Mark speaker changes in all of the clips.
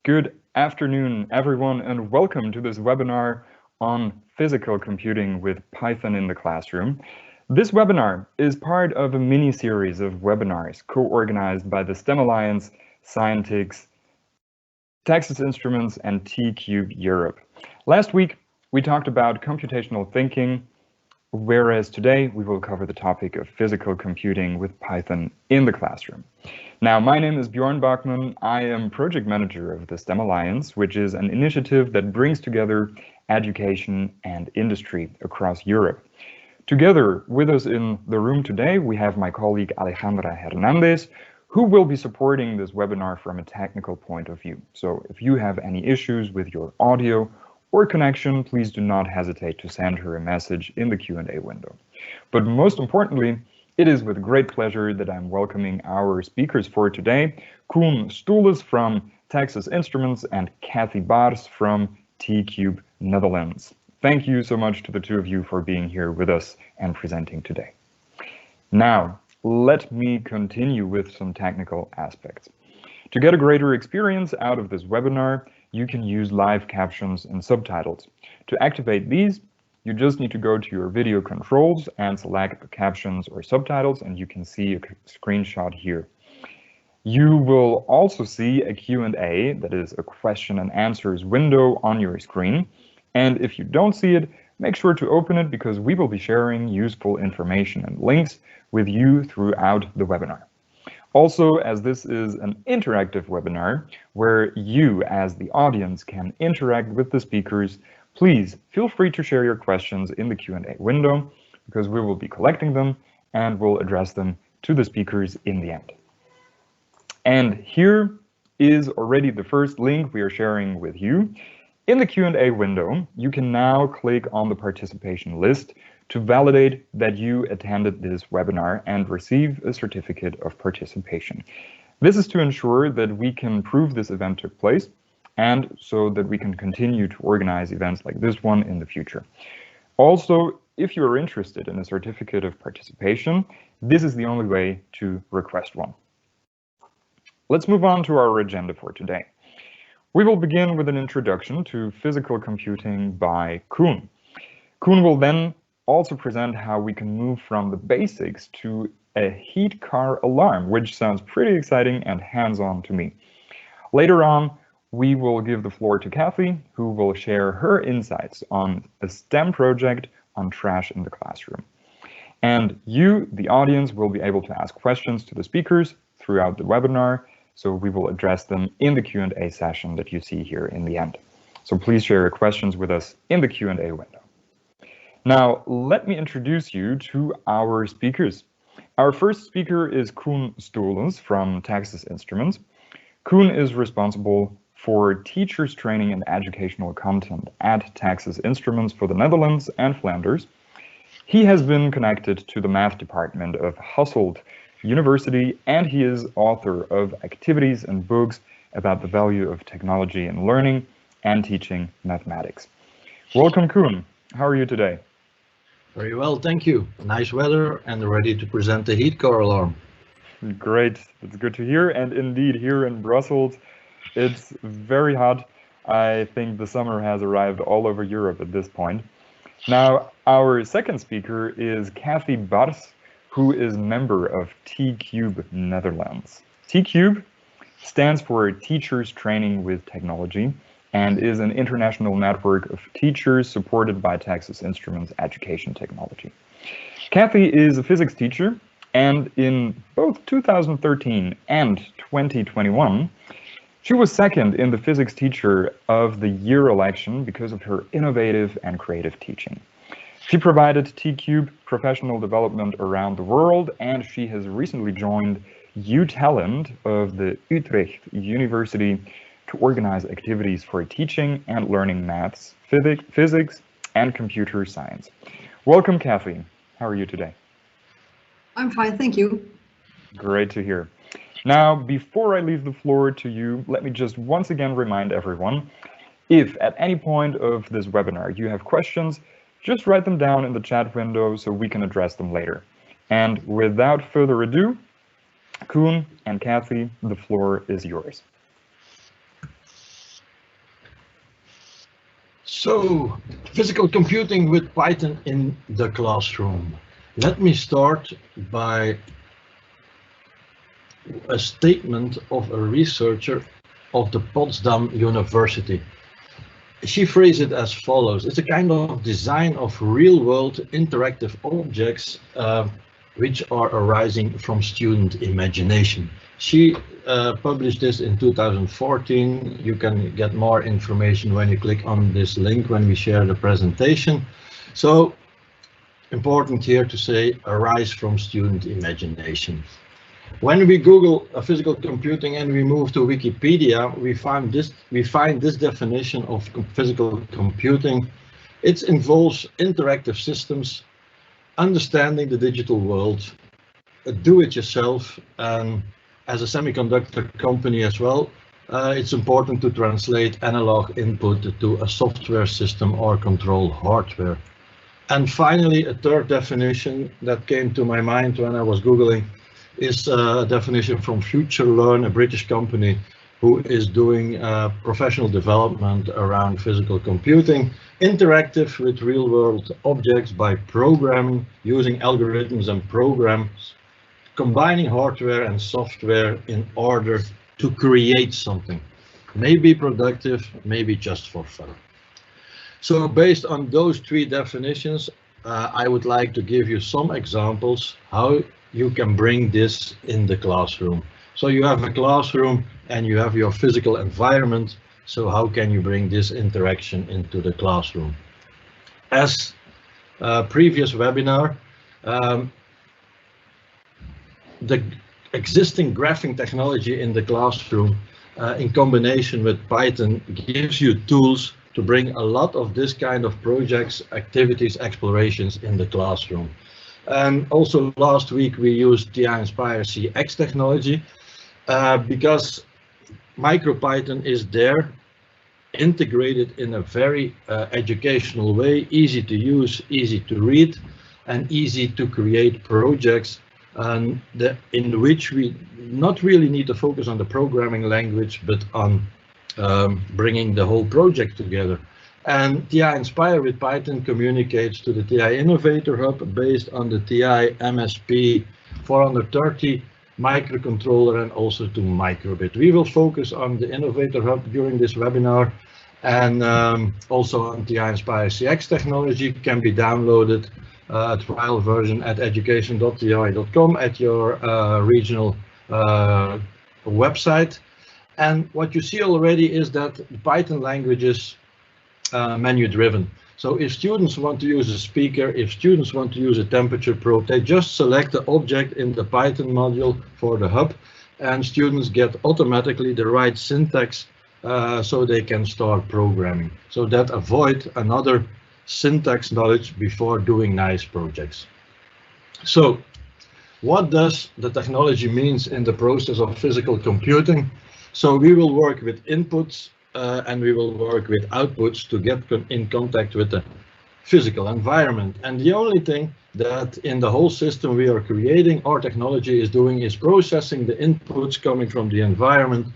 Speaker 1: Good afternoon, everyone, and welcome to this webinar on physical computing with Python in the classroom. This webinar is part of a mini-series of webinars co-organized by the STEM Alliance, Scientix, Texas Instruments, and T-Cube Europe. Last week, we talked about computational thinking, whereas today we will cover the topic of physical computing with Python in the classroom. Now, my name is Bjorn Bachmann. I am project manager of the STEM Alliance, which is an initiative that brings together education and industry across Europe. Together with us in the room today, we have my colleague Alejandra Hernandez, who will be supporting this webinar from a technical point of view. So if you have any issues with your audio or connection, please do not hesitate to send her a message in the Q&A window. But most importantly, it is with great pleasure that I'm welcoming our speakers for today, Koen Stulens from Texas Instruments and Cathy Baars from T-Cube Netherlands. Thank you so much to the two of you for being here with us and presenting today. Now, let me continue with some technical aspects. To get a greater experience out of this webinar, you can use live captions and subtitles. To activate these, you just need to go to your video controls and select the captions or subtitles, and you can see a screenshot here. You will also see a Q&A, that is a question and answers window on your screen. And if you don't see it, make sure to open it because we will be sharing useful information and links with you throughout the webinar. Also, as this is an interactive webinar where you as the audience can interact with the speakers, please feel free to share your questions in the Q&A window because we will be collecting them and we'll address them to the speakers in the end. And here is already the first link we are sharing with you. In the Q&A window, you can now click on the participation list to validate that you attended this webinar and receive a certificate of participation. This is to ensure that we can prove this event took place and so that we can continue to organize events like this one in the future. Also, if you are interested in a certificate of participation, this is the only way to request one. Let's move on to our agenda for today. We will begin with an introduction to physical computing by Koen. Koen will then also present how we can move from the basics to a heat car alarm, which sounds pretty exciting and hands-on to me. Later on, we will give the floor to Cathy, who will share her insights on a STEM project on trash in the classroom. And you, the audience, will be able to ask questions to the speakers throughout the webinar, so we will address them in the Q&A session that you see here in the end. So please share your questions with us in the Q&A window. Now, let me introduce you to our speakers. Our first speaker is Koen Stulens from Texas Instruments. Koen is responsible for teachers training and educational content at Texas Instruments for the Netherlands and Flanders. He has been connected to the math department of Hasselt University, and he is author of activities and books about the value of technology in learning and teaching mathematics. Welcome, Koen. How are you today?
Speaker 2: Very well, thank you. Nice weather and ready to present the heat core alarm.
Speaker 1: Great, that's good to hear. And indeed, here in Brussels, it's very hot. I think the summer has arrived all over Europe at this point. Now, our second speaker is Cathy Baars, who is member of T-Cube Netherlands. T-Cube stands for Teachers Training with Technology and is an international network of teachers supported by Texas Instruments Education Technology. Cathy is a physics teacher, and in both 2013 and 2021, she was second in the Physics Teacher of the Year election because of her innovative and creative teaching. She provided T-Cube professional development around the world, and she has recently joined U-Talent of the Utrecht University to organize activities for teaching and learning maths, physics, and computer science. Welcome, Cathy. How are you today?
Speaker 3: I'm fine, thank you.
Speaker 1: Great to hear. Now, before I leave the floor to you, let me just once again remind everyone, if at any point of this webinar you have questions, just write them down in the chat window so we can address them later. And without further ado, Koen and Cathy, the floor is yours.
Speaker 2: So, physical computing with Python in the classroom. Let me start by a statement of a researcher of the Potsdam University. She phrased it as follows: it's a kind of design of real-world interactive objects which are arising from student imagination. She published this in 2014. You can get more information when you click on this link when we share the presentation. So, important here to say, arise from student imagination. When we Google physical computing and we move to Wikipedia, we find this definition of physical computing. It involves interactive systems, understanding the digital world, do-it-yourself, and as a semiconductor company as well, it's important to translate analog input to a software system or control hardware. And finally, a third definition that came to my mind when I was Googling is a definition from FutureLearn, a British company who is doing professional development around physical computing, interactive with real-world objects by programming, using algorithms and programs, combining hardware and software in order to create something. Maybe productive, maybe just for fun. So based on those three definitions, I would like to give you some examples how you can bring this in the classroom. So you have a classroom and you have your physical environment. So how can you bring this interaction into the classroom? As previous webinar, the existing graphing technology in the classroom in combination with Python gives you tools to bring a lot of this kind of projects, activities, explorations in the classroom. And also last week we used TI-inspired CX technology because MicroPython is there, integrated in a very educational way, easy to use, easy to read, and easy to create projects, and in which we not really need to focus on the programming language, but on bringing the whole project together. And TI Inspire with Python communicates to the TI Innovator Hub based on the TI MSP 430 microcontroller and also to microbit. We will focus on the Innovator Hub during this webinar, and also on TI Inspire CX technology can be downloaded a trial version at education.ti.com at your regional website. And what you see already is that the Python language is menu driven. So if students want to use a speaker, if students want to use a temperature probe, they just select the object in the Python module for the hub, and students get automatically the right syntax so they can start programming. So that avoid another syntax knowledge before doing nice projects. So what does the technology means in the process of physical computing? So we will work with inputs and we will work with outputs to get in contact with the physical environment. And the only thing that in the whole system we are creating, our technology is doing, is processing the inputs coming from the environment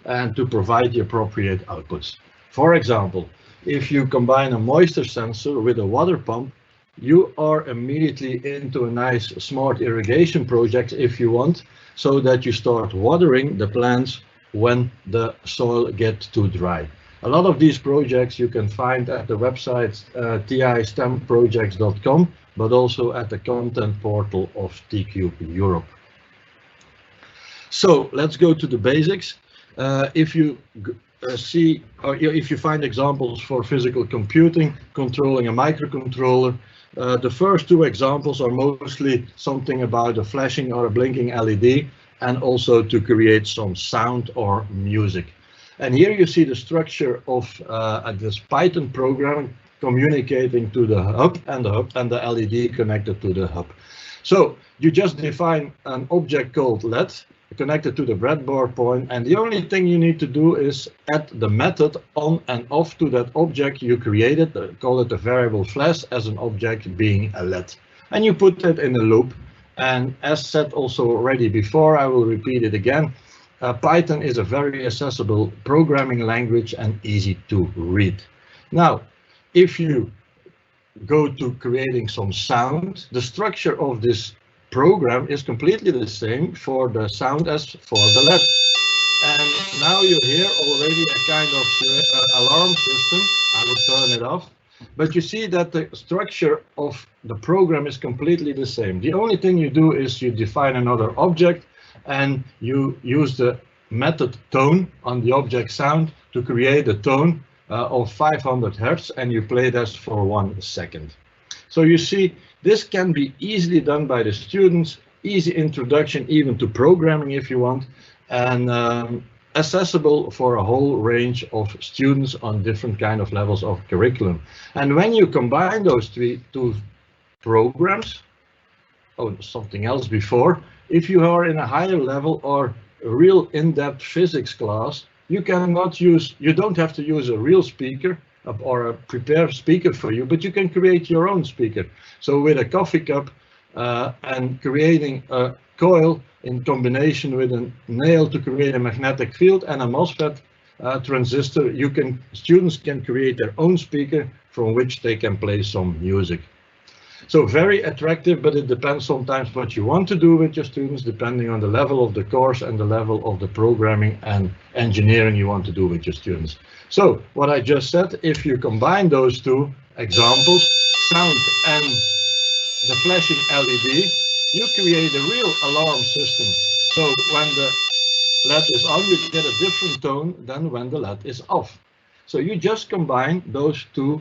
Speaker 2: and to provide the appropriate outputs. For example, if you combine a moisture sensor with a water pump, you are immediately into a nice smart irrigation project if you want, so that you start watering the plants when the soil gets too dry. A lot of these projects you can find at the website tistemprojects.com, but also at the content portal of TCube Europe. So let's go to the basics. If you see, or if you find examples for physical computing, controlling a microcontroller, the first two examples are mostly something about a flashing or a blinking LED, and also to create some sound or music. And here you see the structure of this Python program communicating to the hub and the LED connected to the hub. So you just define an object called LED connected to the breadboard point, and the only thing you need to do is add the method on and off to that object you created, call it a variable flash as an object being a LED. And you put that in a loop. And as said also already before, I will repeat it again, Python is a very accessible programming language and easy to read. Now, if you go to creating some sound, the structure of this program is completely the same for the sound as for the LED. And now you hear already a kind of alarm system. I will turn it off. But you see that the structure of the program is completely the same. The only thing you do is you define another object and you use the method tone on the object sound to create a tone of 500 Hertz, and you play this for 1 second. So you see, this can be easily done by the students, easy introduction even to programming if you want, and accessible for a whole range of students on different kind of levels of curriculum. And when you combine those two programs, something else before, if you are in a higher level or a real in-depth physics class, you don't have to use a real speaker or a prepared speaker for you, but you can create your own speaker. So with a coffee cup and creating a coil in combination with a nail to create a magnetic field and a MOSFET transistor, students can create their own speaker from which they can play some music. So very attractive, but it depends sometimes what you want to do with your students, depending on the level of the course and the level of the programming and engineering you want to do with your students. So what I just said, if you combine those two examples, sound and the flashing LED, you create a real alarm system. So when the LED is on, you get a different tone than when the LED is off. So you just combine those two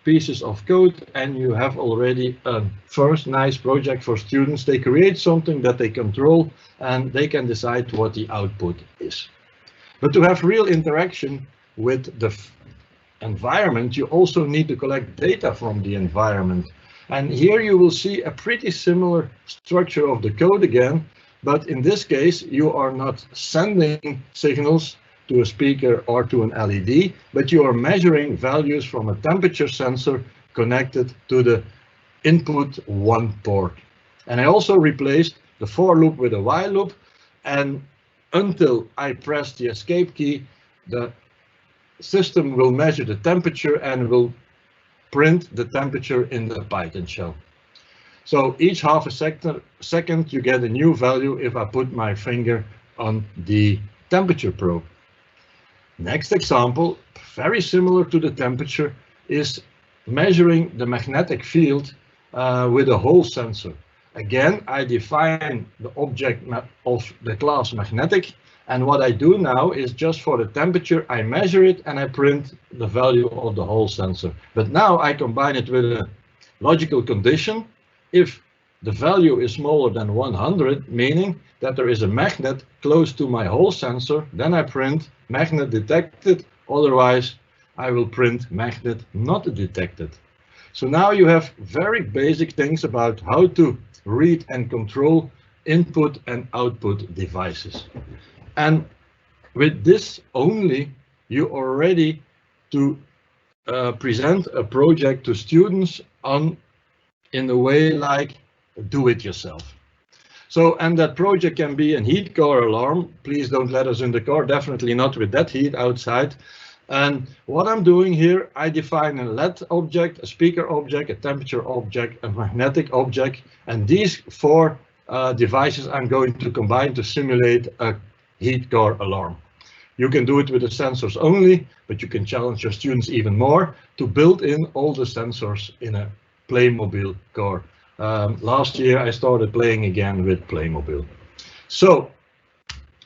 Speaker 2: pieces of code and you have already a first nice project for students. They create something that they control and they can decide what the output is. But to have real interaction with the environment, you also need to collect data from the environment. And here you will see a pretty similar structure of the code again, but in this case you are not sending signals to a speaker or to an LED, but you are measuring values from a temperature sensor connected to the input 1 port. And I also replaced the for loop with a while loop, and until I press the escape key, the system will measure the temperature and will print the temperature in the Python shell. So each half a second you get a new value if I put my finger on the temperature probe. Next example, very similar to the temperature, is measuring the magnetic field with a Hall sensor. Again, I define the object of the class magnetic, and what I do now is just for the temperature, I measure it and I print the value of the Hall sensor. But now I combine it with a logical condition. If the value is smaller than 100, meaning that there is a magnet close to my Hall sensor, then I print magnet detected, otherwise I will print magnet not detected. So now you have very basic things about how to read and control input and output devices. And with this only, you are ready to present a project to students in a way like do it yourself. So, and that project can be a heat core alarm. Please don't let us in the car, definitely not with that heat outside. And what I'm doing here, I define a LED object, a speaker object, a temperature object, a magnetic object, and these 4 devices I'm going to combine to simulate a heat core alarm. You can do it with the sensors only, but you can challenge your students even more to build in all the sensors in a Playmobil car. Last year I started playing again with Playmobil. So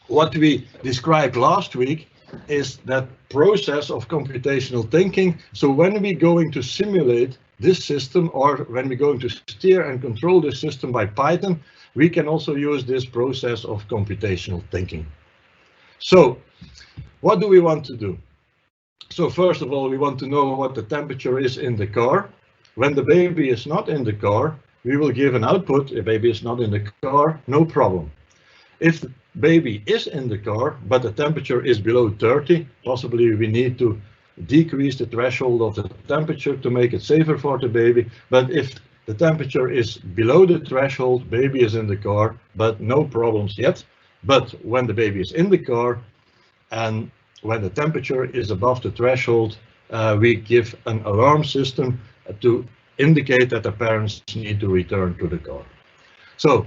Speaker 2: what we described last week is that process of computational thinking. So when we're going to simulate this system, or when we're going to steer and control this system by Python, we can also use this process of computational thinking. So what do we want to do? So first of all, we want to know what the temperature is in the car. When the baby is not in the car, we will give an output. If baby is not in the car, no problem. If the baby is in the car, but the temperature is below 30, possibly we need to decrease the threshold of the temperature to make it safer for the baby. But if the temperature is below the threshold, baby is in the car, but no problems yet. But when the baby is in the car and when the temperature is above the threshold, we give an alarm system to indicate that the parents need to return to the car. So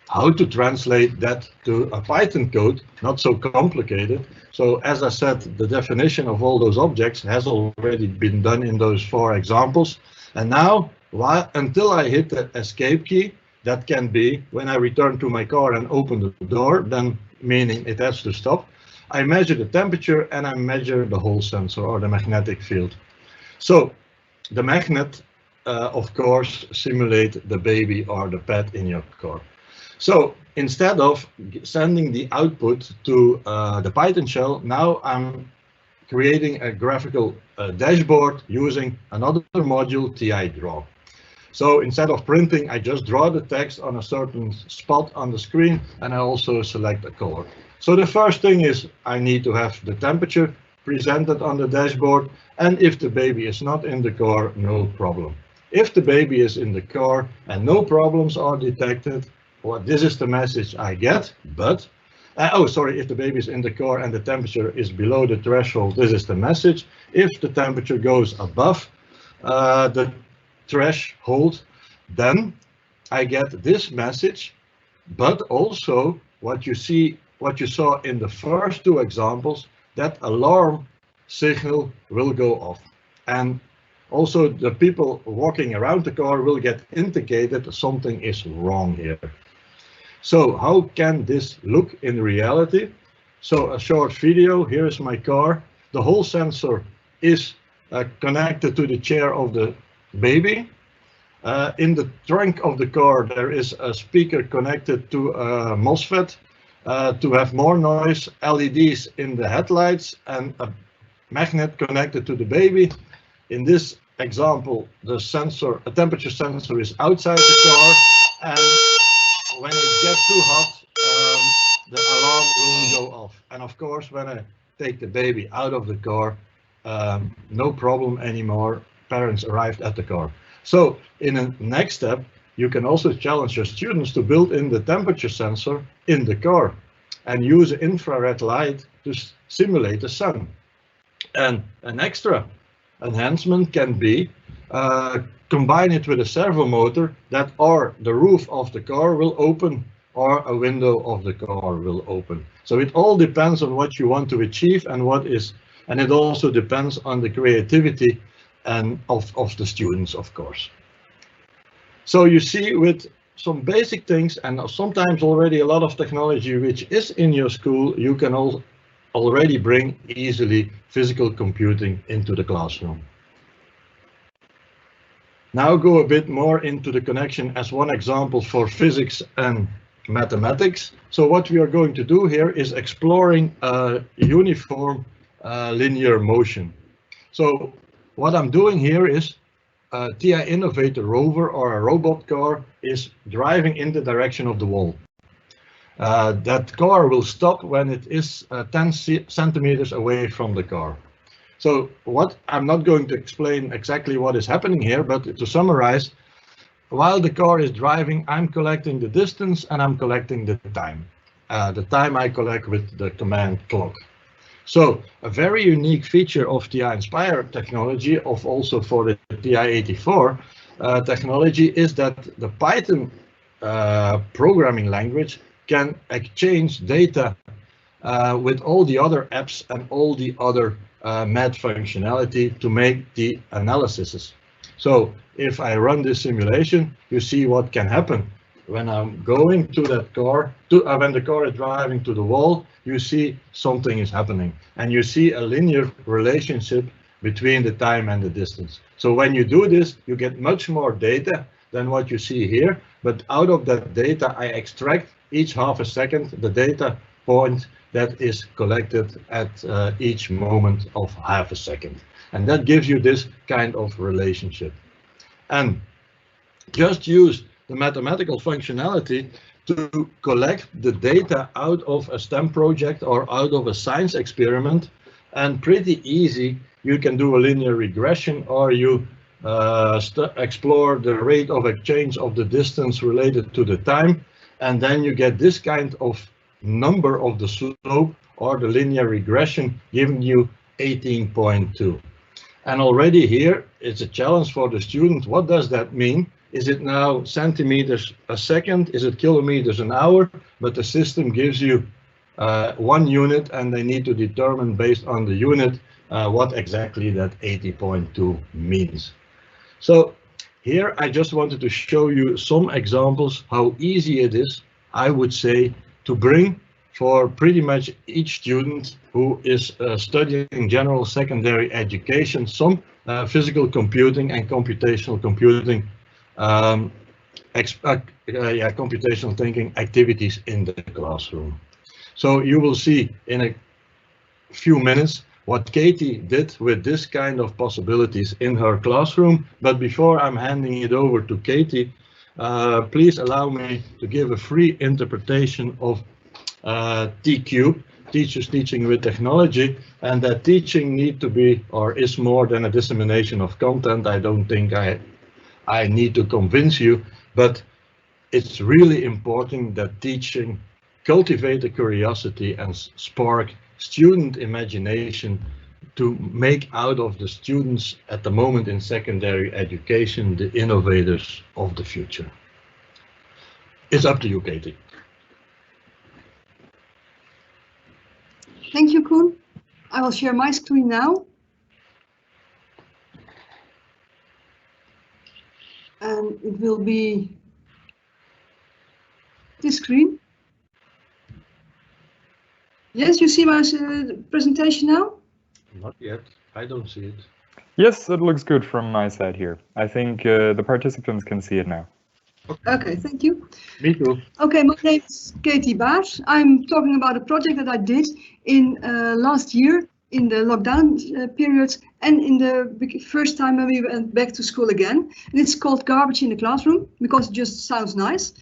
Speaker 2: how to translate that to a Python code, not so complicated. So as I said, the definition of all those objects has already been done in those 4 examples. And now, until I hit the escape key, that can be when I return to my car and open the door, then meaning it has to stop. I measure the temperature and I measure the Hall sensor or the magnetic field. So the magnet, of course, simulate the baby or the pet in your car. So instead of sending the output to the Python shell, now I'm creating a graphical dashboard using another module, TI Draw. So instead of printing, I just draw the text on a certain spot on the screen, and I also select a color. So the first thing is I need to have the temperature presented on the dashboard, and if the baby is not in the car, no problem. If the baby is in the car and no problems are detected, well, this is the message I get, but, if the baby is in the car and the temperature is below the threshold, this is the message. If the temperature goes above the threshold, then I get this message, but also what you saw in the first 2 examples, that alarm signal will go off. And also the people walking around the car will get indicated something is wrong here. So how can this look in reality? So a short video, here is my car. The Hall sensor is connected to the chair of the baby. In the trunk of the car, there is a speaker connected to a MOSFET to have more noise, LEDs in the headlights, and a magnet connected to the baby. In this example, the sensor, a temperature sensor, is outside the car, and when it gets too hot, the alarm will go off. And of course, when I take the baby out of the car, no problem anymore. Parents arrived at the car. So in the next step, you can also challenge your students to build in the temperature sensor in the car and use infrared light to simulate the sun. And an extra enhancement can be combine it with a servo motor that or the roof of the car will open or a window of the car will open. So it all depends on what you want to achieve and it also depends on the creativity and of the students, of course. So you see, with some basic things and sometimes already a lot of technology which is in your school, you can already bring easily physical computing into the classroom. Now go a bit more into the connection as one example for physics and mathematics. So what we are going to do here is exploring a uniform linear motion. So what I'm doing here is a TI Innovator rover or a robot car is driving in the direction of the wall. That car will stop when it is 10 centimeters away from the car. So I'm not going to explain exactly what is happening here, but to summarize, while the car is driving, I'm collecting the distance and I'm collecting the time. The time I collect with the command clock. So a very unique feature of TI Inspire technology, also for the TI-84 technology, is that the Python programming language can exchange data with all the other apps and all the other math functionality to make the analyses. So if I run this simulation, you see what can happen. When I'm going to that car, when the car is driving to the wall, you see something is happening. And you see a linear relationship between the time and the distance. So when you do this, you get much more data than what you see here. But out of that data, I extract each half a second the data point that is collected at each moment of half a second. And that gives you this kind of relationship. And just use the mathematical functionality to collect the data out of a STEM project or out of a science experiment, and pretty easy you can do a linear regression, or you explore the rate of exchange of the distance related to the time, and then you get this kind of number of the slope or the linear regression giving you 18.2. And already here, it's a challenge for the student. What does that mean? Is it now centimeters a second? Is it kilometers an hour? But the system gives you 1 unit, and they need to determine based on the unit what exactly that 80.2 means. So here I just wanted to show you some examples how easy it is, I would say, to bring for pretty much each student who is studying general secondary education some physical computing and computational computing computational thinking activities in the classroom. So you will see in a few minutes what Cathy did with this kind of possibilities in her classroom. But before I'm handing it over to Cathy, please allow me to give a free interpretation of T-Cube, Teachers Teaching with Technology, and that teaching need to be or is more than a dissemination of content. I don't think I need to convince you, but it's really important that teaching cultivate a curiosity and spark student imagination to make out of the students at the moment in secondary education the innovators of the future. It's up to you, Cathy.
Speaker 3: Thank you, Koen. I will share my screen now. And it will be this screen. Yes, you see my presentation now?
Speaker 2: Not yet. I don't see it.
Speaker 1: Yes, it looks good from my side here. I think the participants can see it now.
Speaker 3: Okay, thank you.
Speaker 2: Me too.
Speaker 3: Okay, my name is Cathy Baars. I'm talking about a project that I did in last year in the lockdown period and in the first time when we went back to school again. And it's called Garbage in the Classroom because it just sounds nice.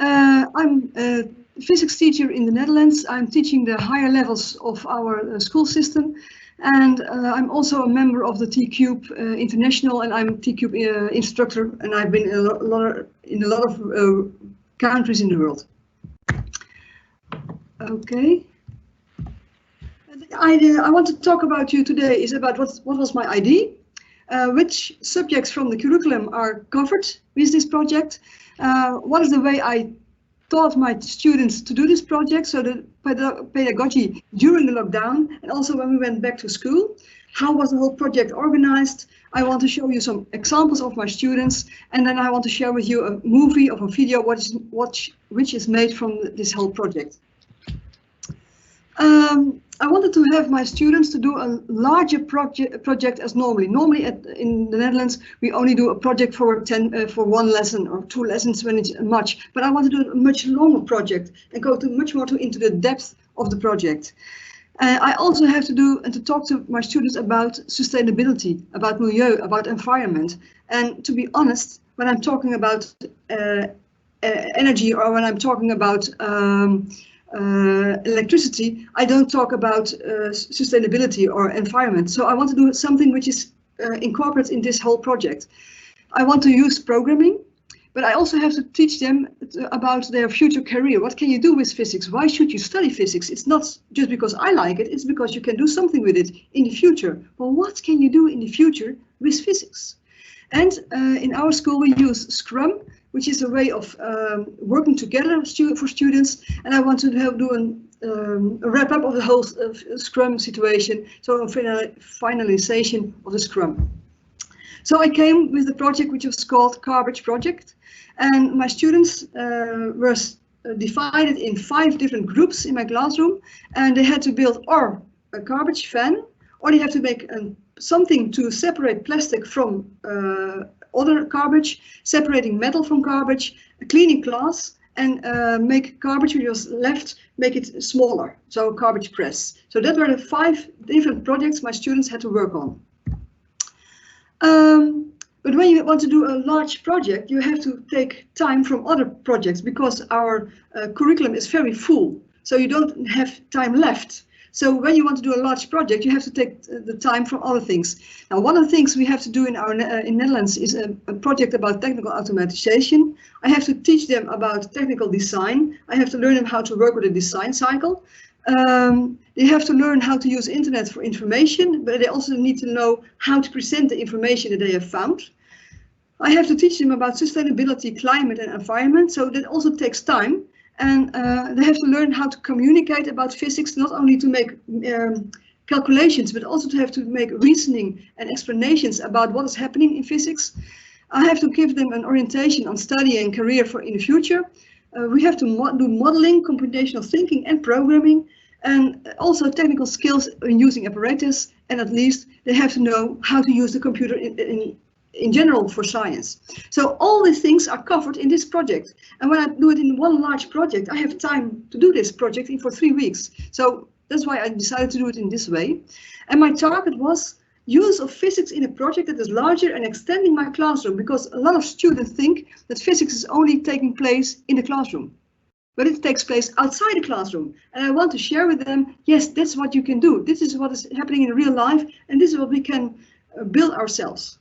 Speaker 3: I'm a physics teacher in the Netherlands. I'm teaching the higher levels of our school system. And I'm also a member of the T-Cube International, and I'm a T-Cube instructor, and I've been in a lot of countries in the world. Okay. I want to talk about you today is about what was my idea, which subjects from the curriculum are covered with this project, what is the way I taught my students to do this project, so the pedagogy during the lockdown and also when we went back to school. How was the whole project organized? I want to show you some examples of my students, and then I want to share with you a movie or a video which is made from this whole project. I wanted to have my students to do a larger project as normally. Normally in the Netherlands, we only do a project for one lesson or 2 lessons when it's much. But I want to do a much longer project and go much more into the depth of the project. I also have to talk to my students about sustainability, about milieu, about environment. And to be honest, when I'm talking about energy or when I'm talking about electricity, I don't talk about sustainability or environment. So I want to do something which is incorporated in this whole project. I want to use programming, but I also have to teach them about their future career. What can you do with physics? Why should you study physics? It's not just because I like it, it's because you can do something with it in the future. Well, what can you do in the future with physics? And in our school we use Scrum, which is a way of working together for students. And I want to do a wrap up of the whole Scrum situation, so a finalization of the Scrum. So I came with the project which was called Garbage Project, and my students were divided in 5 different groups in my classroom, and they had to build or a garbage van, or they have to make something to separate plastic from other garbage, separating metal from garbage, cleaning glass, and make garbage which was left, make it smaller, so garbage press. So that were the 5 different projects my students had to work on. But when you want to do a large project, you have to take time from other projects because our curriculum is very full, so you don't have time left. So when you want to do a large project, you have to take the time from other things. Now, one of the things we have to do in Netherlands is a project about technical automatization. I have to teach them about technical design. I have to learn them how to work with a design cycle. They have to learn how to use internet for information, but they also need to know how to present the information that they have found. I have to teach them about sustainability, climate and environment, so that also takes time. And they have to learn how to communicate about physics, not only to make calculations, but also to have to make reasoning and explanations about what is happening in physics. I have to give them an orientation on study and career in the future. We have to do modeling, computational thinking and programming, and also technical skills in using apparatus, and at least they have to know how to use the computer in general for science. So all these things are covered in this project. And when I do it in one large project, I have time to do this project for 3 weeks. So that's why I decided to do it in this way. And my target was use of physics in a project that is larger and extending my classroom, because a lot of students think that physics is only taking place in the classroom, but it takes place outside the classroom. And I want to share with them, yes, that's what you can do. This is what is happening in real life, and this is what we can build ourselves.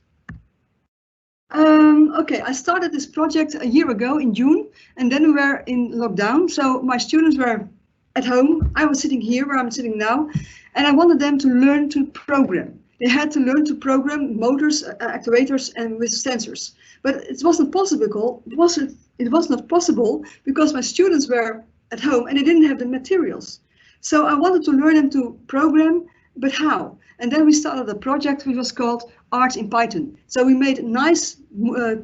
Speaker 3: Okay, I started this project a year ago in June, and then we were in lockdown. So my students were at home. I was sitting here where I'm sitting now, and I wanted them to learn to program. They had to learn to program motors, actuators, and with sensors. But it wasn't possible. It was not possible because my students were at home and they didn't have the materials. So I wanted to learn them to program, but how? And then we started a project which was called Art in Python. So we made nice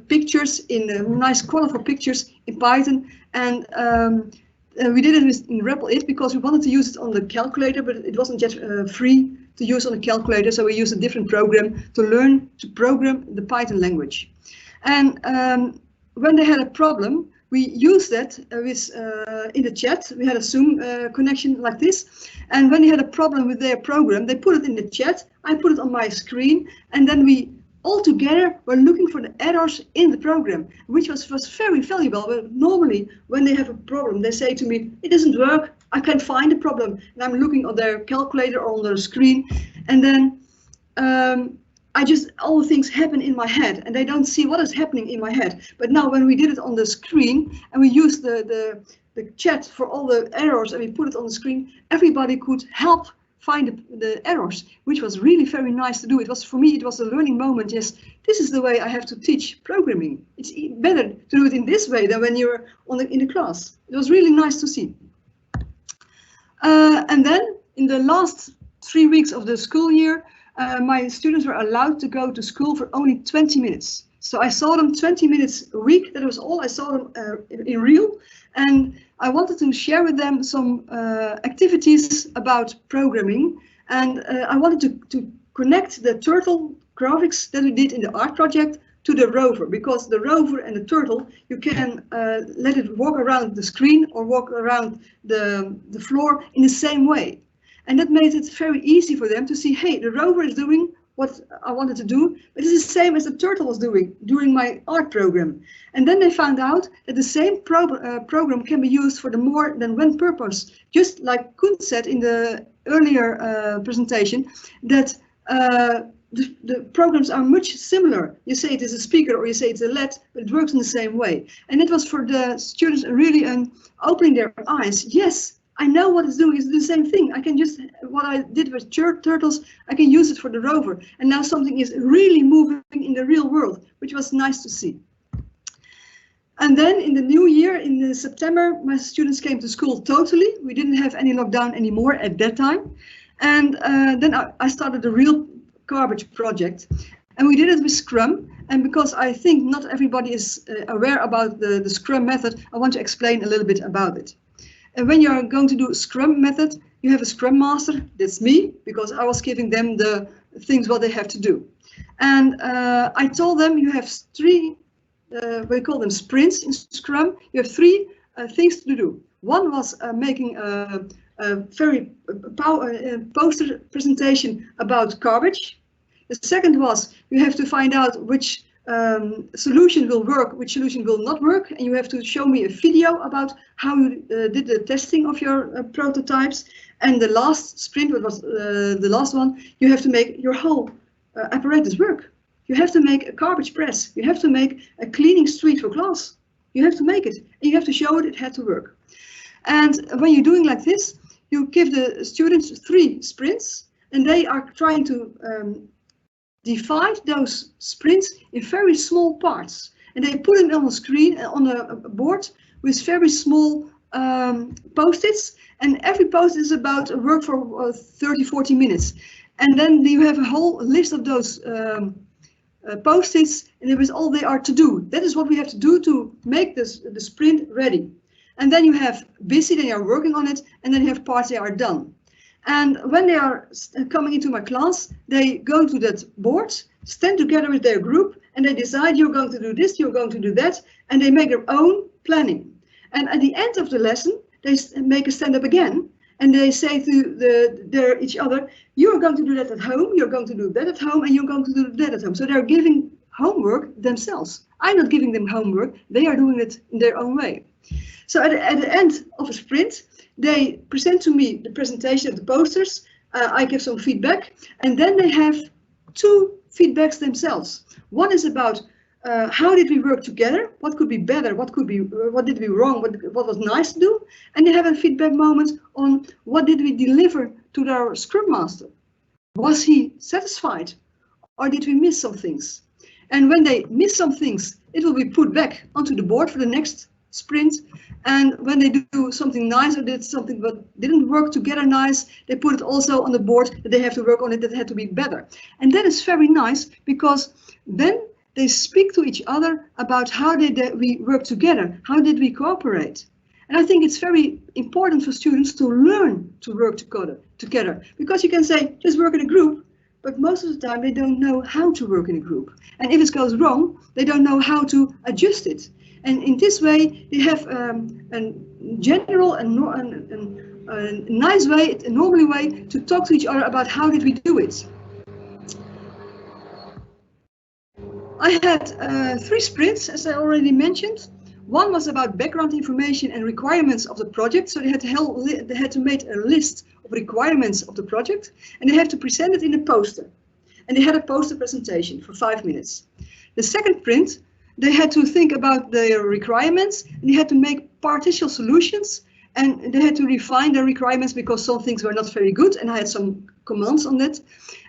Speaker 3: pictures nice colorful pictures in Python, and we did it in REPL-IT because we wanted to use it on the calculator, but it wasn't yet free to use on a calculator, so we used a different program to learn to program the Python language. And when they had a problem, we used that in the chat. We had a Zoom connection like this, and when they had a problem with their program, they put it in the chat, I put it on my screen, and then we all together were looking for the errors in the program, which was very valuable. But normally when they have a problem, they say to me, it doesn't work, I can't find the problem, and I'm looking on their calculator or on their screen, and then all the things happen in my head and they don't see what is happening in my head. But now when we did it on the screen and we used the chat for all the errors and we put it on the screen, everybody could help find the errors, which was really very nice to do. It was, for me, it was a learning moment. Yes, this is the way I have to teach programming. It's better to do it in this way than when you're in the class. It was really nice to see. And then in the last 3 weeks of the school year, my students were allowed to go to school for only 20 minutes. So I saw them 20 minutes a week. That was all I saw them in real. And I wanted to share with them some activities about programming. And I wanted to connect the turtle graphics that we did in the art project to the rover, because the rover and the turtle, you can let it walk around the screen or walk around the floor in the same way. And that made it very easy for them to see, hey, the rover is doing what I wanted to do, but it's the same as the turtle was doing during my art program. And then they found out that the same program can be used for the more than one purpose. Just like Koen said in the earlier presentation, that the programs are much similar. You say it is a speaker or you say it's a LED, but it works in the same way. And it was for the students really opening their eyes. Yes, I know what it's doing is the same thing. I can just, what I did with turtles, I can use it for the rover. And now something is really moving in the real world, which was nice to see. And then in the new year, in September, my students came to school totally. We didn't have any lockdown anymore at that time. And then I started a real garbage project. And we did it with Scrum. And because I think not everybody is aware about the Scrum method, I want to explain a little bit about it. And when you're going to do a Scrum method, you have a Scrum Master, that's me, because I was giving them the things what they have to do. And I told them you have three, we call them sprints in Scrum, you have three things to do. One was making a very poster presentation about garbage. The second was you have to find out which solution will work, which solution will not work, and you have to show me a video about how you did the testing of your prototypes. And the last sprint, what was the last one, you have to make your whole apparatus work. You have to make a garbage press, you have to make a cleaning street for glass. You have to make it, and you have to show it had to work. And when you're doing like this, you give the students 3 sprints, and they are trying to divide those sprints in very small parts. And they put them on a screen, on a board with very small post-its, and every post-it is about work for 30-40 minutes. And then you have a whole list of those post-its, and it is all they are to do. That is what we have to do to make this, the sprint ready. And then you have busy, they are working on it, and then you have parts, they are done. And when they are coming into my class, they go to that board, stand together with their group, and they decide you're going to do this, you're going to do that, and they make their own planning. And at the end of the lesson, they make a stand-up again, and they say to each other, you're going to do that at home, you're going to do that at home, and you're going to do that at home. So they're giving homework themselves. I'm not giving them homework, they are doing it in their own way. So at the end of a sprint, they present to me the presentation of the posters, I give some feedback, and then they have 2 feedbacks themselves. One is about how did we work together, what could be better, what did we wrong, what was nice to do, and they have a feedback moment on what did we deliver to our Scrum Master. Was he satisfied, or did we miss some things? And when they miss some things, it will be put back onto the board for the next sprint. And when they do something nice or did something that didn't work together nice, they put it also on the board that they have to work on it, that had to be better. And that is very nice, because then they speak to each other about how did we work together, how did we cooperate. And I think it's very important for students to learn to work together, because you can say just work in a group, but most of the time they don't know how to work in a group. And if it goes wrong, they don't know how to adjust it. And in this way, they have a general and nice way, a normal way to talk to each other about how did we do it. I had 3 sprints, as I already mentioned. One was about background information and requirements of the project. So they had to make a list of requirements of the project, and they have to present it in a poster. And they had a poster presentation for 5 minutes. The second sprint, they had to think about their requirements, and they had to make partial solutions, and they had to refine their requirements because some things were not very good, and I had some commands on that.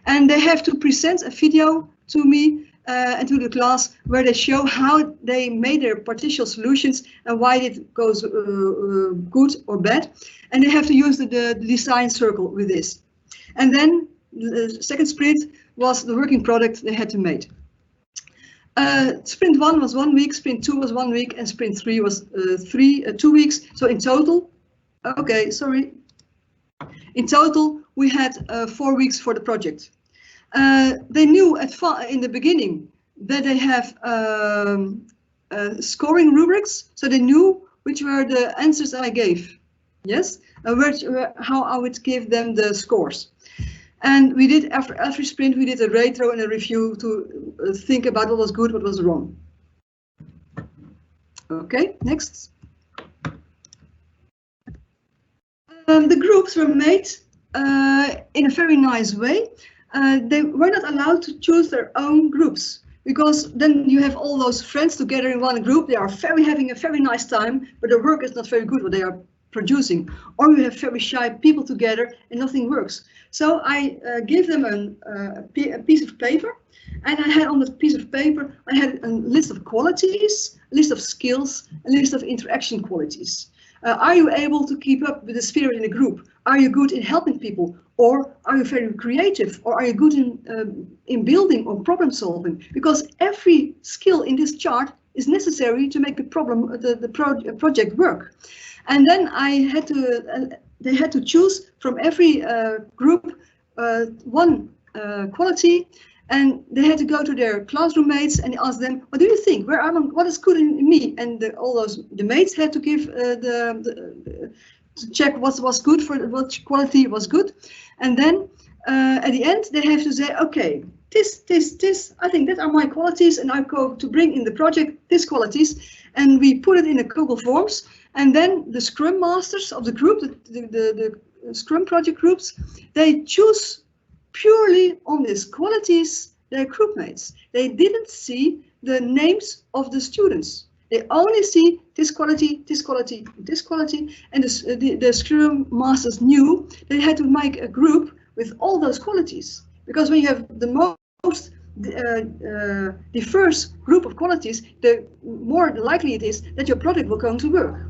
Speaker 3: And they have to present a video to me and to the class where they show how they made their partial solutions and why it goes good or bad. And they have to use the design circle with this. And then the second sprint was the working product they had to make. Sprint 1 was 1 week, sprint 2 was 1 week, and sprint 3 was 2 weeks. So in total, in total, we had 4 weeks for the project. They knew in the beginning that they have scoring rubrics, so they knew which were the answers I gave. Yes, how I would give them the scores. And we did, after every sprint, we did a retro and a review to think about what was good, what was wrong. Okay, next. The groups were made in a very nice way. They were not allowed to choose their own groups, because then you have all those friends together in one group. They are having a very nice time, but the work is not very good what they are producing. Or you have very shy people together and nothing works. So I gave them a piece of paper, and I had on the piece of paper, I had a list of qualities, a list of skills, a list of interaction qualities. Are you able to keep up with the spirit in a group? Are you good in helping people? Or are you very creative? Or are you good in building or problem solving? Because every skill in this chart is necessary to make the project work. And then they had to choose from every group one quality, and they had to go to their classroom mates and ask them, what do you think? What is good in me? And the mates had to give to check what was good, for what quality was good. And then at the end, they have to say, okay, this, I think that are my qualities, and I go to bring in the project these qualities, and we put it in a Google Forms. And then the Scrum Masters of the group, the Scrum project groups, they choose purely on these qualities their group mates. They didn't see the names of the students. They only see this quality, this quality, this quality, and the Scrum masters knew they had to make a group with all those qualities. Because when you have the most diverse group of qualities, the more likely it is that your product will come to work.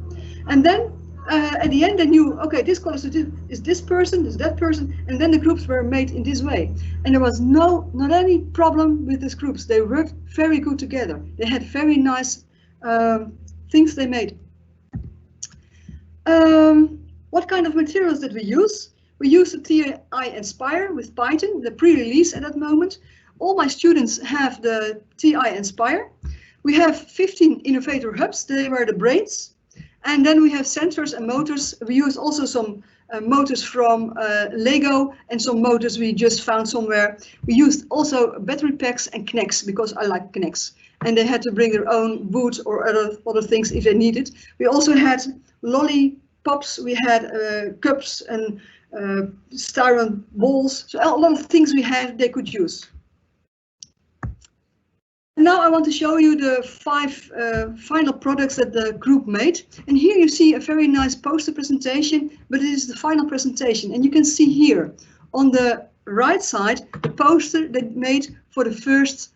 Speaker 3: And then at the end they knew, okay, this quality is this person, is that person, and then the groups were made in this way. And there was not any problem with these groups. They worked very good together. They had very nice things they made. What kind of materials did we use? We used the TI Inspire with Python, the pre-release at that moment. All my students have the TI Inspire. We have 15 innovator hubs, they were the brains. And then we have sensors and motors. We use also some motors from Lego and some motors we just found somewhere. We used also battery packs and Kinects because I like Kinects. And they had to bring their own wood or other things if they needed. We also had lollipops, we had cups and styrofoam balls. So a lot of things we had they could use. Now I want to show you the 5 final products that the group made. And here you see a very nice poster presentation, but it is the final presentation. And you can see here on the right side, the poster they made for the first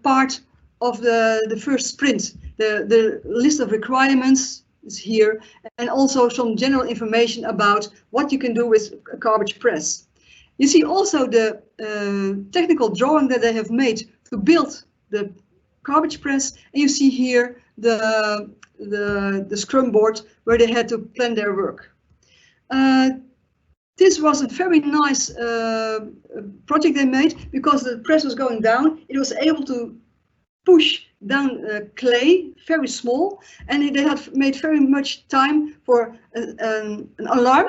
Speaker 3: part of the first sprint. The list of requirements is here, and also some general information about what you can do with a garbage press. You see also the technical drawing that they have made to build the garbage press, and you see here the Scrum board where they had to plan their work. This was a very nice project they made because the press was going down. It was able to push down clay, very small, and they had made very much time for an alarm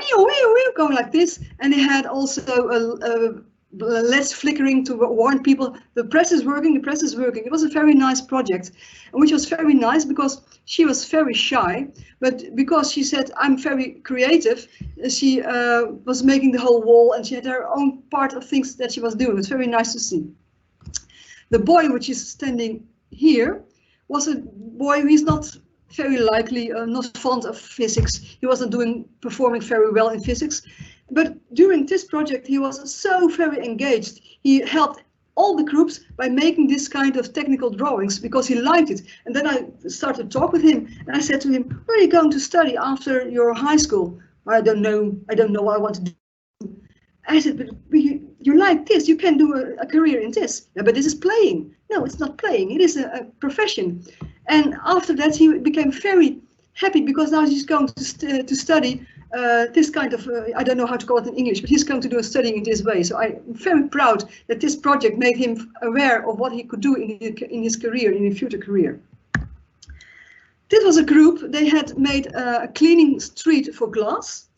Speaker 3: going like this, and they had also a less flickering to warn people the press is working, the press is working. It was a very nice project, which was very nice because she was very shy, but because she said I'm very creative, she was making the whole wall and she had her own part of things that she was doing. It was very nice to see. The boy which is standing here was a boy who is not very likely not fond of physics. He wasn't performing very well in physics. But during this project, he was so very engaged. He helped all the groups by making this kind of technical drawings because he liked it. And then I started to talk with him and I said to him, where are you going to study after your high school? I don't know what I want to do. I said, but you like this, you can do a career in this. Yeah, but this is playing. No, it's not playing, it is a profession. And after that, he became very happy because now he's going to study this kind of, I don't know how to call it in English, but he's going to do a studying in this way. So I'm very proud that this project made him aware of what he could do in his career, in his future career. This was a group, they had made a cleaning street for glass.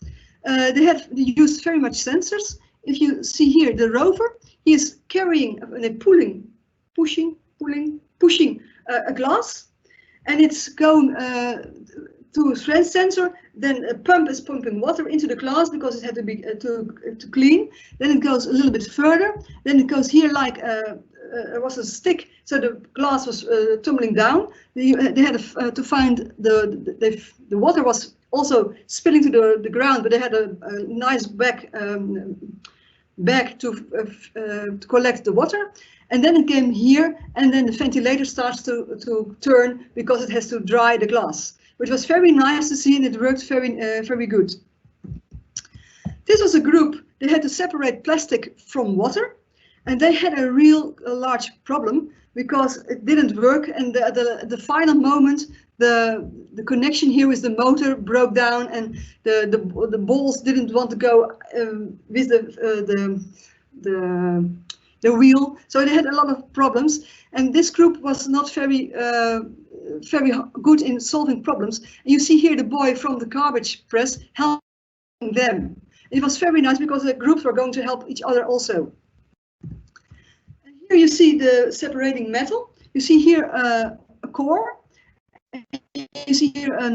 Speaker 3: They used very much sensors. If you see here, the rover, he is carrying and pushing a glass, and it's going to a strength sensor. Then a pump is pumping water into the glass because it had to be to clean. Then it goes a little bit further. Then it goes here like it was a stick, so the glass was tumbling down. They had to find the water was also spilling to the ground, but they had a nice bag to collect the water. And then it came here, and then the ventilator starts to turn because it has to dry the glass, which was very nice to see, and it worked very good. This was a group, they had to separate plastic from water, and they had a large problem because it didn't work, and the final moment, the connection here with the motor broke down, and the balls didn't want to go with the wheel, so they had a lot of problems, and this group was not very good in solving problems. And you see here the boy from the garbage press helping them. It was very nice because the groups were going to help each other also. And here you see the separating metal. You see here a core. You see here a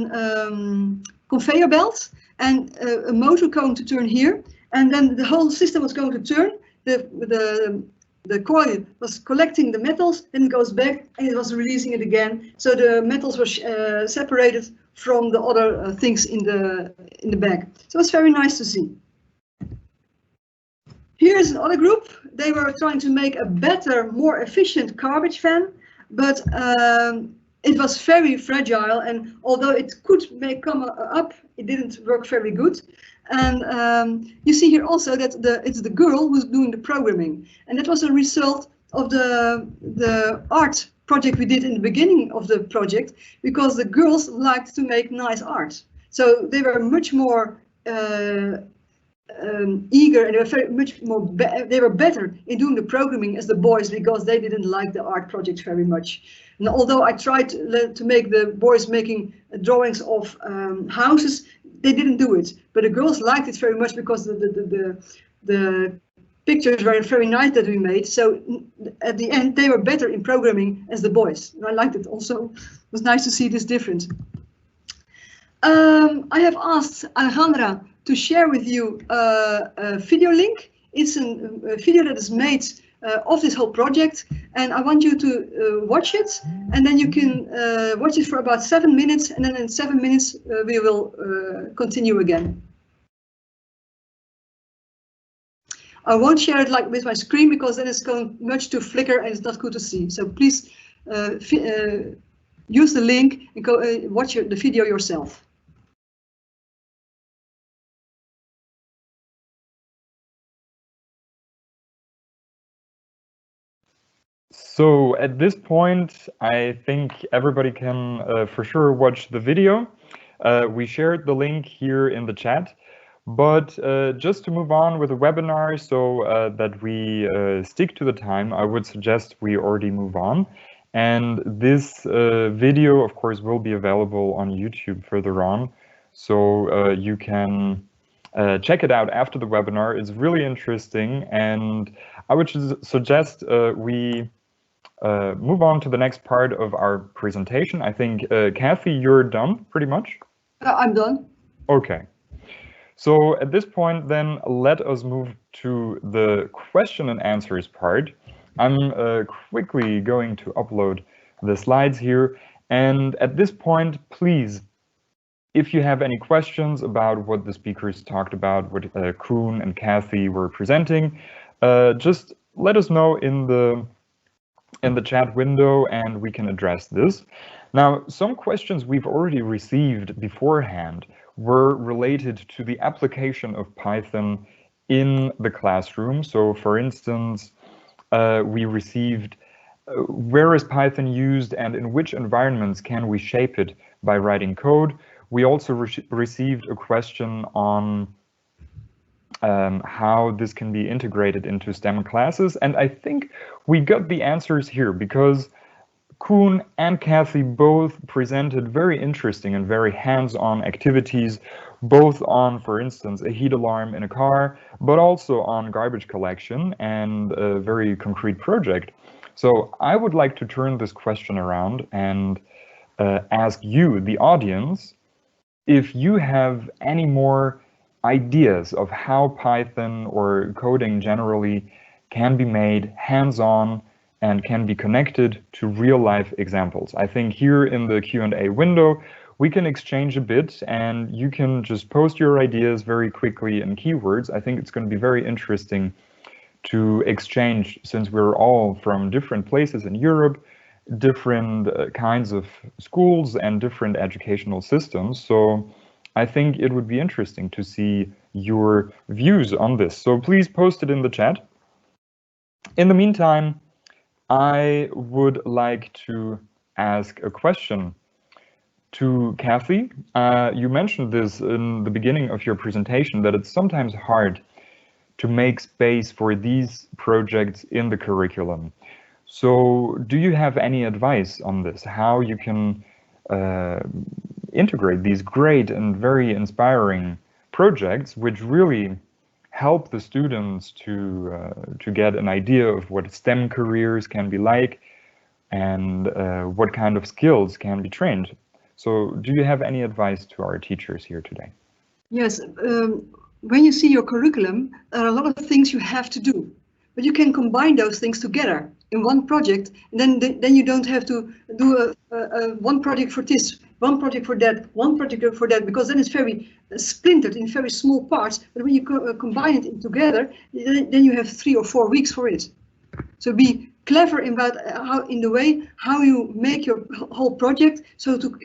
Speaker 3: conveyor belt and a motor going to turn here, and then the whole system was going to turn. The the coil was collecting the metals, then it goes back and it was releasing it again. So the metals were separated from the other things in the bag. So it's very nice to see. Here's another group. They were trying to make a better, more efficient garbage van, but it was very fragile, and although it could come up, it didn't work very good. And you see here also that it's the girl who's doing the programming, and that was a result of the art project we did in the beginning of the project, because the girls liked to make nice art. So they were much more eager, and they were very much more. They were better in doing the programming as the boys, because they didn't like the art project very much. And although I tried to make the boys making drawings of houses, they didn't do it. But the girls liked it very much, because the pictures were very nice that we made. So at the end, they were better in programming as the boys. And I liked it also. It was nice to see this difference. I have asked Alejandra to share with you a video link. It's a video that is made of this whole project, and I want you to watch it, and then you can watch it for about 7 minutes, and then in 7 minutes we will continue again. I won't share it like with my screen, because then it's going much to flicker and it's not good to see. So please use the link and go watch the video yourself.
Speaker 1: So at this point, I think everybody can for sure watch the video. We shared the link here in the chat, but just to move on with the webinar, so that we stick to the time, I would suggest we already move on. And this video, of course, will be available on YouTube further on, so you can check it out after the webinar. It's really interesting, and I would suggest we move on to the next part of our presentation. I think, Cathy, you're done pretty much?
Speaker 3: I'm done.
Speaker 1: Okay. So at this point, then, let us move to the question and answers part. I'm quickly going to upload the slides here. And at this point, please, if you have any questions about what the speakers talked about, what Koen and Cathy were presenting, just let us know in the chat window, and we can address this. Now, some questions we've already received beforehand were related to the application of Python in the classroom. So, for instance, we received where is Python used and in which environments can we shape it by writing code. We also received a question on how this can be integrated into STEM classes, and I think we got the answers here, because Koen and Cathy both presented very interesting and very hands-on activities, both on, for instance, a heat alarm in a car, but also on garbage collection and a very concrete project. So I would like to turn this question around and ask you, the audience, if you have any more ideas of how Python or coding generally can be made hands-on and can be connected to real-life examples. I think here in the Q&A window, we can exchange a bit, and you can just post your ideas very quickly in keywords. I think it's going to be very interesting to exchange, since we're all from different places in Europe, different kinds of schools and different educational systems. So I think it would be interesting to see your views on this. So please post it in the chat. In the meantime, I would like to ask a question to Cathy. You mentioned this in the beginning of your presentation, that it's sometimes hard to make space for these projects in the curriculum. So do you have any advice on this, how you can integrate these great and very inspiring projects, which really help the students to get an idea of what STEM careers can be like and what kind of skills can be trained? So do you have any advice to our teachers here today?
Speaker 3: Yes, when you see your curriculum, there are a lot of things you have to do. but you can combine those things together in one project, and then you don't have to do one project for this, one project for that, one project for that, because then it's very splintered in very small parts. But when you combine it together, then you have 3 or 4 weeks for it. So be clever about in the way how you make your whole project, so to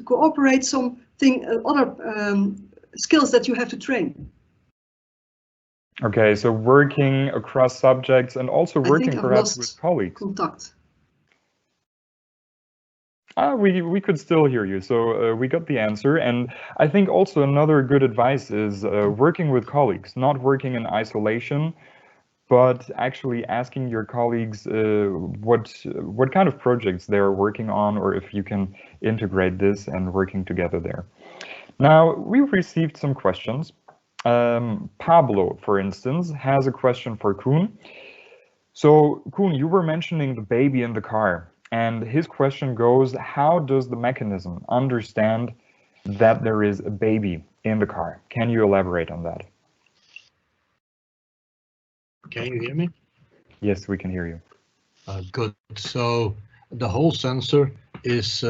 Speaker 3: cooperate something other skills that you have to train.
Speaker 1: Okay, so working across subjects and also working perhaps with colleagues.
Speaker 3: Contact.
Speaker 1: We could still hear you, so we got the answer. And I think also another good advice is working with colleagues, not working in isolation, but actually asking your colleagues what kind of projects they're working on, or if you can integrate this and working together there. Now, we've received some questions. Pablo, for instance, has a question for Koen. So, Koen, you were mentioning the baby in the car, and his question goes, how does the mechanism understand that there is a baby in the car? Can you elaborate on that?
Speaker 2: Can you hear me?
Speaker 1: Yes, we can hear you.
Speaker 2: Good. So the Hall sensor is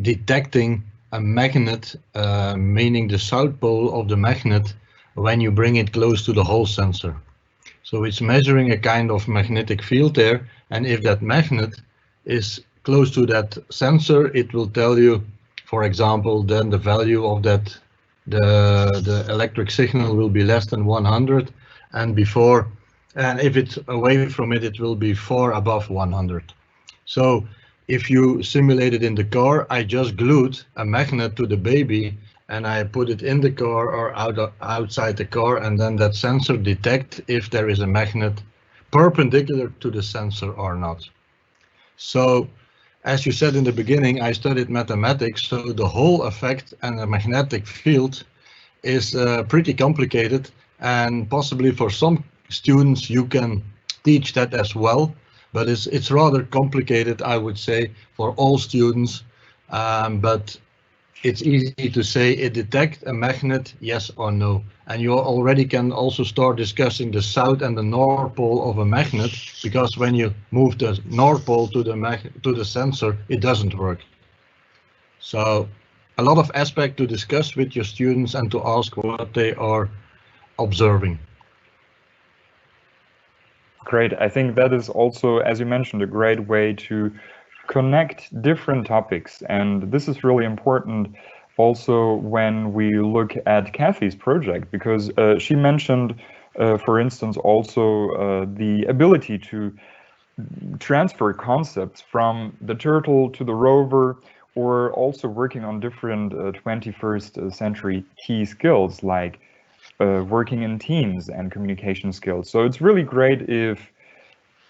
Speaker 2: detecting a magnet, meaning the south pole of the magnet, when you bring it close to the Hall sensor. So it's measuring a kind of magnetic field there, and if that magnet is close to that sensor, it will tell you, for example, then the value of that, the electric signal will be less than 100, and if it's away from it, it will be far above 100. So if you simulate it in the car, I just glued a magnet to the baby and I put it in the car or outside the car, and then that sensor detects if there is a magnet perpendicular to the sensor or not. So as you said in the beginning, I studied mathematics, so the Hall effect and the magnetic field is pretty complicated, and possibly for some students you can teach that as well. But it's rather complicated, I would say, for all students. But it's easy to say it detects a magnet, yes or no. And you already can also start discussing the south and the north pole of a magnet, because when you move the north pole to the sensor, it doesn't work. So a lot of aspect to discuss with your students and to ask what they are observing.
Speaker 1: Great. I think that is also, as you mentioned, a great way to connect different topics. And this is really important also when we look at Cathy's project, because she mentioned, for instance, also the ability to transfer concepts from the turtle to the rover, or also working on different 21st century key skills like working in teams and communication skills. So it's really great if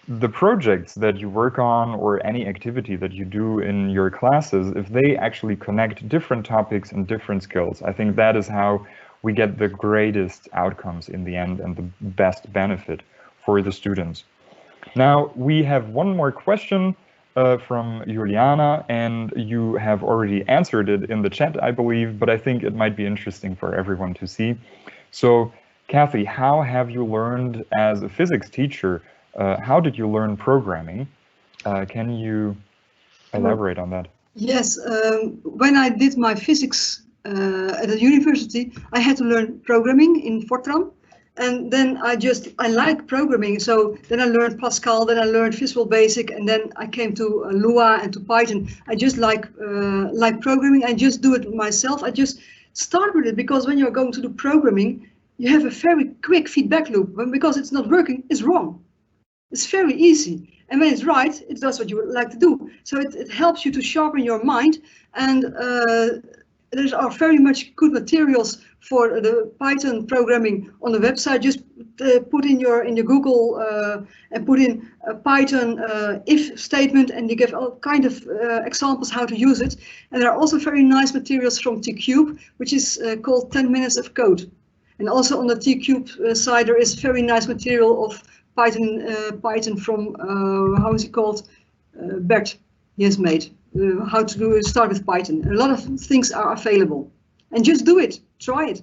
Speaker 1: the projects that you work on or any activity that you do in your classes, if they actually connect different topics and different skills. I think that is how we get the greatest outcomes in the end and the best benefit for the students. Now, we have one more question from Juliana, and you have already answered it in the chat, I believe, but I think it might be interesting for everyone to see. So, Cathy, how have you learned as a physics teacher? How did you learn programming? Can you elaborate on that?
Speaker 3: Yes, when I did my physics at the university, I had to learn programming in Fortran. And then I like programming. So then I learned Pascal, then I learned Visual Basic, and then I came to Lua and to Python. I just like programming. I just do it myself. I just start with it, because when you're going to do programming, you have a very quick feedback loop. Because it's not working, it's wrong. It's very easy. And when it's right, it does what you would like to do. So it helps you to sharpen your mind. And there are very much good materials for the Python programming on the website. Just put in your Google and put in a Python if statement, and you give all kind of examples how to use it. And there are also very nice materials from T-Cube, which is called 10 Minutes of Code. And also on the T-Cube side, there is very nice material of Python from, how is it called? Bert, he has made. How to start with Python. A lot of things are available. And just do it, try it.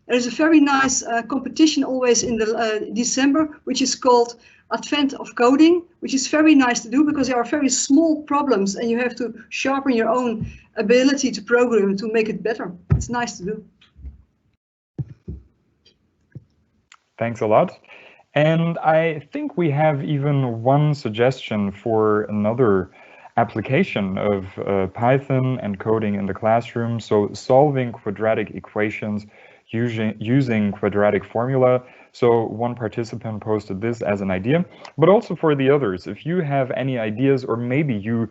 Speaker 3: There's a very nice competition always in the December, which is called Advent of Coding, which is very nice to do because there are very small problems and you have to sharpen your own ability to program to make it better. It's nice to do.
Speaker 1: Thanks a lot. And I think we have even one suggestion for another application of Python and coding in the classroom. So solving quadratic equations using quadratic formula. So one participant posted this as an idea, but also for the others, if you have any ideas, or maybe you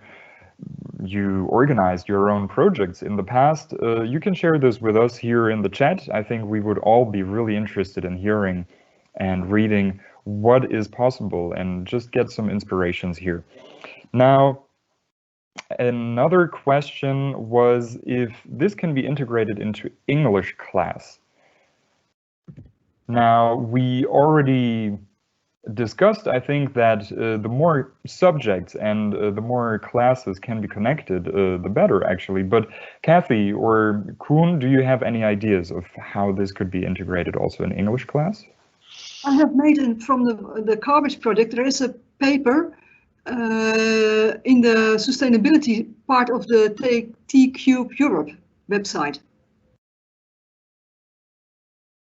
Speaker 1: organized your own projects in the past, you can share this with us here in the chat. I think we would all be really interested in hearing and reading what is possible and just get some inspirations here. Now, another question was if this can be integrated into English class. Now, we already discussed, I think, that the more subjects and the more classes can be connected, the better, actually. But Cathy or Koen, do you have any ideas of how this could be integrated also in English class?
Speaker 3: I have made from the garbage project, there is a paper in the sustainability part of the T-Cube Europe website.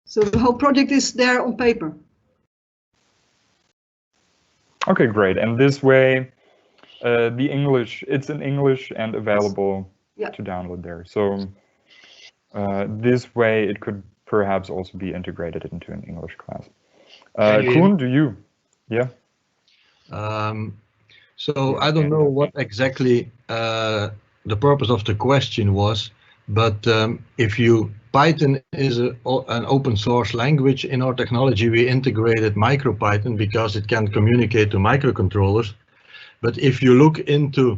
Speaker 3: So the whole project is there on paper.
Speaker 1: Okay, great. And this way, it's in English and available to download there. So this way, it could perhaps also be integrated into an English class. Koen, do you? Yeah.
Speaker 2: So I don't know what exactly the purpose of the question was, but Python is an open source language. In our technology, we integrated MicroPython because it can communicate to microcontrollers. But if you look into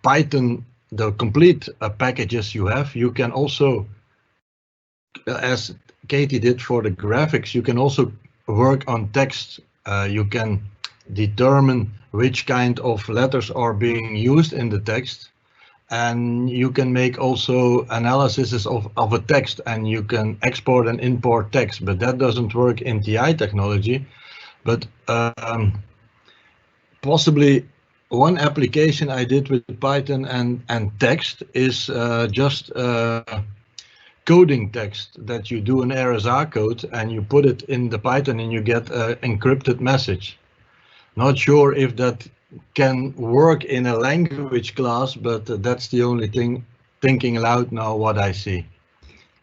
Speaker 2: Python, the complete packages you have, you can also, as Cathy did for the graphics, you can also work on text. You can determine which kind of letters are being used in the text, and you can make also analysis of a text, and you can export and import text, but that doesn't work in TI technology. But possibly one application I did with Python and text is just coding text, that you do an RSA code and you put it in the Python and you get an encrypted message. Not sure if that can work in a language class, but that's the only thing, thinking aloud now, what I see.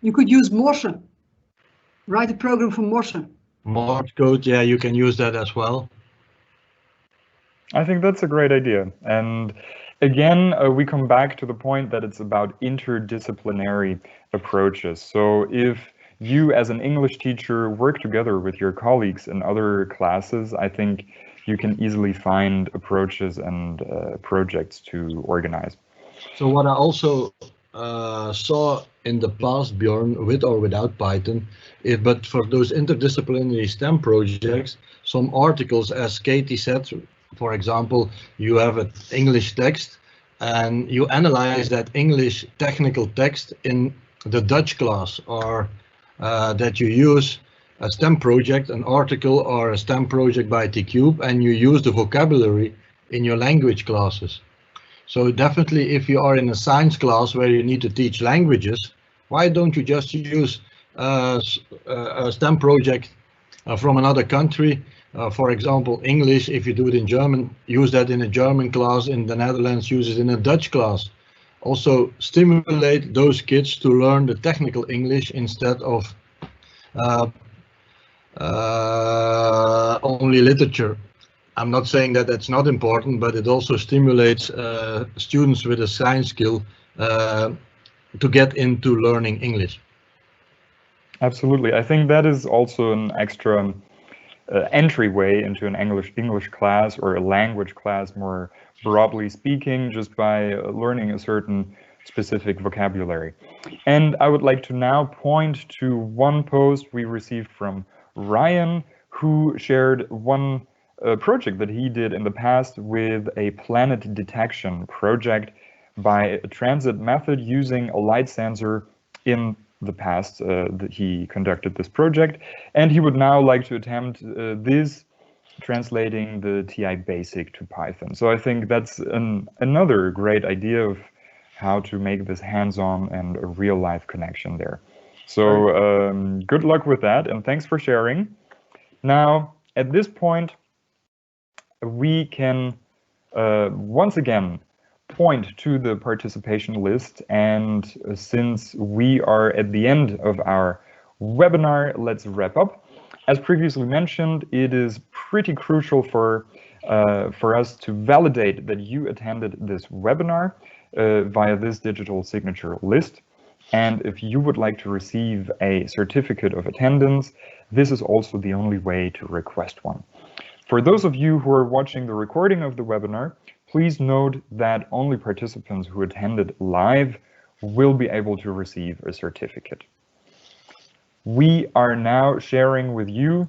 Speaker 3: You could use Morse. Write a program for Morse.
Speaker 2: Morse code, yeah, you can use that as well.
Speaker 1: I think that's a great idea. And again, we come back to the point that it's about interdisciplinary approaches. So if you as an English teacher work together with your colleagues in other classes, I think you can easily find approaches and projects to organize.
Speaker 2: So what I also saw in the past, Bjorn, with or without Python, but for those interdisciplinary STEM projects, some articles, as Cathy said, for example, you have an English text and you analyze that English technical text in the Dutch class, or that you use a STEM project, an article or a STEM project by T-Cube, and you use the vocabulary in your language classes. So definitely, if you are in a science class where you need to teach languages, why don't you just use a STEM project from another country? For example, English, if you do it in German, use that in a German class. In the Netherlands, use it in a Dutch class. Also stimulate those kids to learn the technical English instead of only literature. I'm not saying that that's not important, but it also stimulates students with a science skill to get into learning English.
Speaker 1: Absolutely. I think that is also an extra entryway into an English class or a language class, more broadly speaking, just by learning a certain specific vocabulary. And I would like to now point to one post we received from Ryan, who shared one project that he did in the past with a planet detection project by a transit method using a light sensor in the past that he conducted this project, and he would now like to attempt this, translating the TI Basic to Python. So I think that's another great idea of how to make this hands-on and a real-life connection there. So good luck with that, and thanks for sharing. Now, at this point, we can once again point to the participation list, and since we are at the end of our webinar, let's wrap up. As previously mentioned, it is pretty crucial for us to validate that you attended this webinar via this digital signature list. And if you would like to receive a certificate of attendance, this is also the only way to request one. For those of you who are watching the recording of the webinar, please note that only participants who attended live will be able to receive a certificate. We are now sharing with you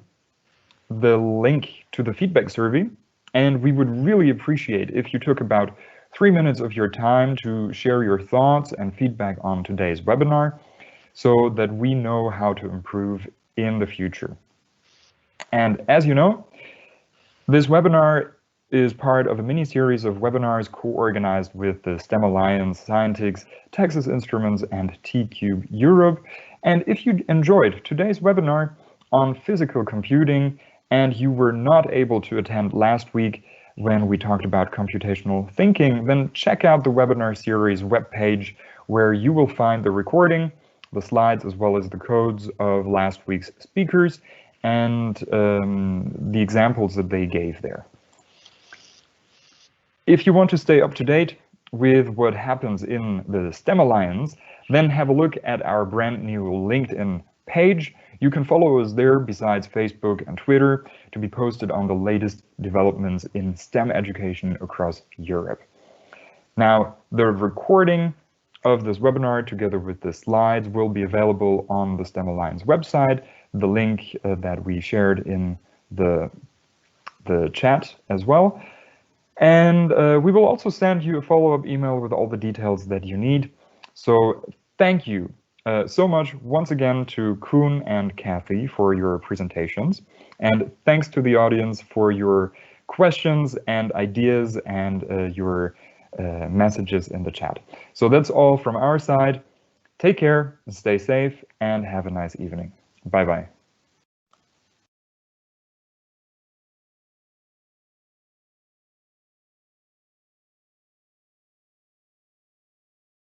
Speaker 1: the link to the feedback survey, and we would really appreciate if you took about 3 minutes of your time to share your thoughts and feedback on today's webinar so that we know how to improve in the future. And as you know, this webinar is part of a mini-series of webinars co-organized with the STEM Alliance, Scientix, Texas Instruments, and T-Cube Europe. And if you enjoyed today's webinar on physical computing and you were not able to attend last week when we talked about computational thinking, then check out the webinar series webpage where you will find the recording, the slides, as well as the codes of last week's speakers and the examples that they gave there. If you want to stay up to date with what happens in the STEM Alliance, then have a look at our brand new LinkedIn page. You can follow us there besides Facebook and Twitter to be posted on the latest developments in STEM education across Europe. Now, the recording of this webinar together with the slides will be available on the STEM Alliance website, the link that we shared in the chat as well. And we will also send you a follow-up email with all the details that you need. So thank you so much once again to Koen and Cathy for your presentations. And thanks to the audience for your questions and ideas and your messages in the chat. So that's all from our side. Take care, stay safe, and have a nice evening. Bye-bye.